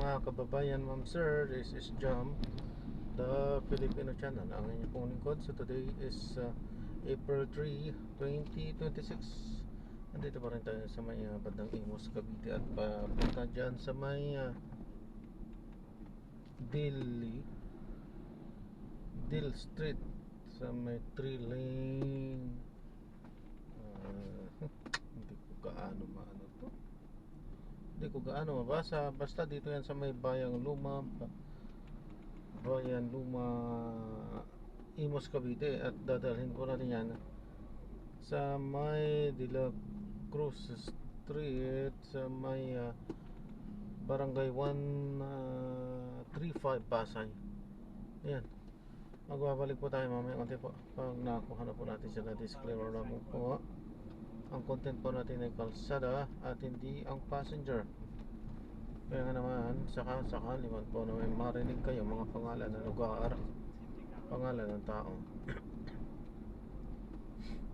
mga kababayan, ma'am sir. This is Jam, the Filipino channel. Ang inyong pong lingkod. So today is April 3, 2026. Nandito pa rin tayo sa may bandang Imus, Cavite. At papunta dyan sa may Dill Street, sa may 3 lane. Hindi ko gaano maano to. Hindi ko gaano mabasa. Basta dito yan sa may Bayang Luma, Imus, Cavite. At dadalhin ko natin yan sa may De La Cruz Street, sa may Barangay 135 Pasay. Ayan. Magbabalik po tayo mamaya konti po pag nakuha na po natin sila. Disclaimer lang po, ang content po natin ay kalsada at hindi ang passenger. Kaya nga naman, sakali man po na may marinig kayo mga pangalan ng lugar, pangalan ng tao,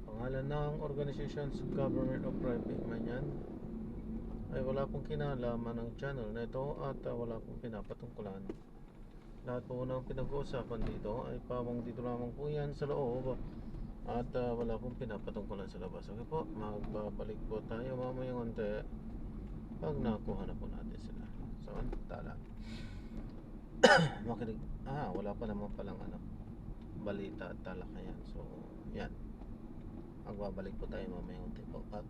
pangalan ng organizations, government o private man yan, ay wala pong kinalaman ng channel na ito at wala pong pinapatungkulan. Lahat po ng pinag-uusapan dito ay pawang dito lamang po yan sa loob at wala pong pinapatungkulan sa labas. Okay po, magbabalik po tayo mamaya konti pag nakuha na po natin sila. Samantala makinig, wala pa naman palang balita at talakayan. So yan, magbabalik po tayo mamaya konti po pag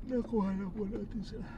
nakuha na po natin sila.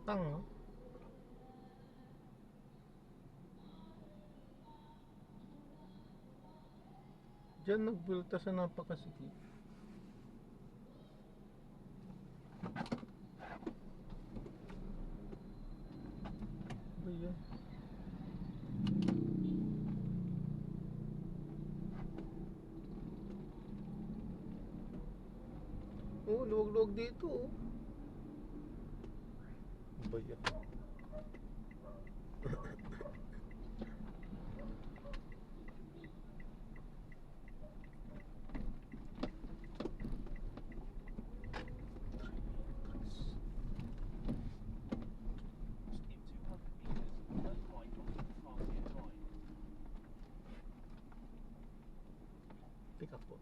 Tanga. Diyan nagbulta sa napakasikip. Ba yan? Oh, luwag-luwag dito oh. Ba yan? Pick up po.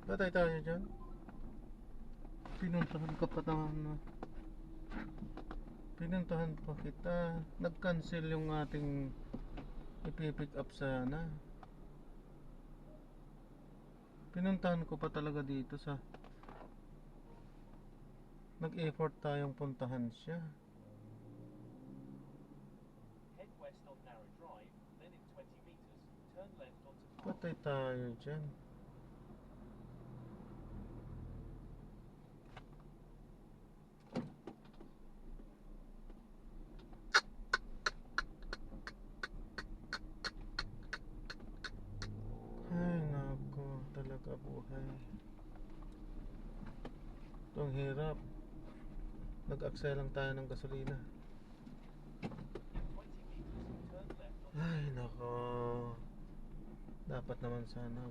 Patay tayo dyan. Pinuntahan ka pa naman. Pinuntahan pa kita. Nag-cancel yung ating ipipick up sana. Pinuntahan ko pa talaga dito sa nag-effort tayong puntahan siya. Head west on Narrow Drive, then in 20 meters, turn left onto Park. Patay tayo dyan. Ay nako, talaga buhay. Itong hirap. Nag-aksaya lang tayo ng gasolina. In 20 meters, turn left onto Ay nako. Dapat naman sana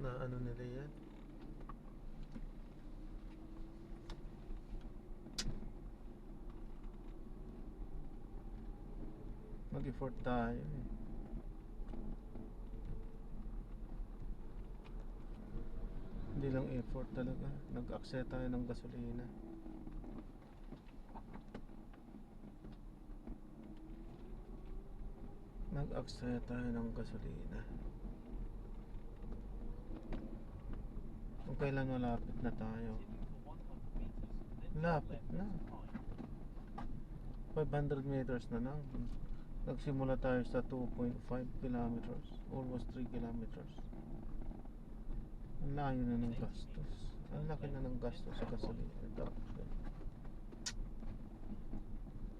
na ano nila yan. Mag-effort tayo eh. Hindi lang effort talaga. Nag-aksaya tayo ng gasolina. Nag-aksaya tayo ng gasolina. Kung kailan malapit na tayo. continue for 100 meters, then turn Lapit left na. onto Pine. 500 meters na lang. Nagsimula tayo sa 2.5 kilometers. Almost 3 kilometers. Ang layo na ng gastos. Ang laki na ng gastos sa gasolina. Dapat.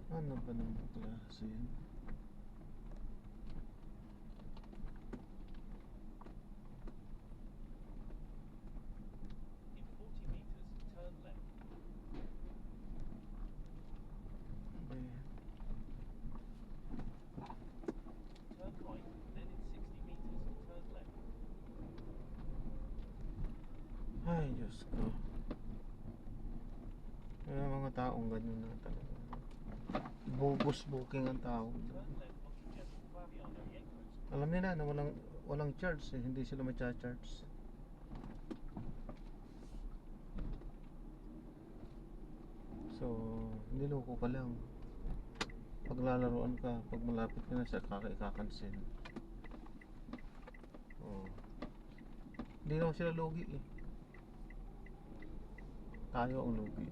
Ano ba naman klase yan? In 40 meters, turn left. Ayan. Turn right, then in 60 meters, turn left. Ay, Diyos ko. Kaya mga taong ganyan na talaga. Bogus booking ang tao. Turn left onto General Flaviano Yankos. Alam nila na walang charge eh. Hindi sila macha-charge. So, niloko ka lang. Paglalaroan ka, pag malapit ka na sa ikakancel. Oh. Hindi naman sila lugi eh. Tayo ang lugi.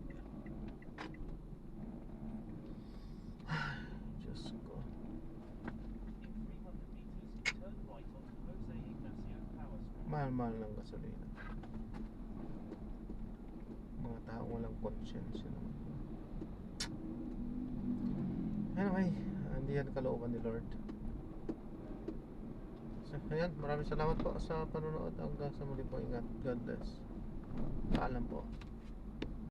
Ay, Diyos ko. In 300 meters, turn right onto Jose Ignacio Power Street. Mahal-mahal ng gasolina. Mga taong walang conscience naman. Anyway, hindi yan kalooban ni Lord. So, ayan, maraming salamat po sa panonood. Hanggang sa muli po, ingat. God bless. Paalam po.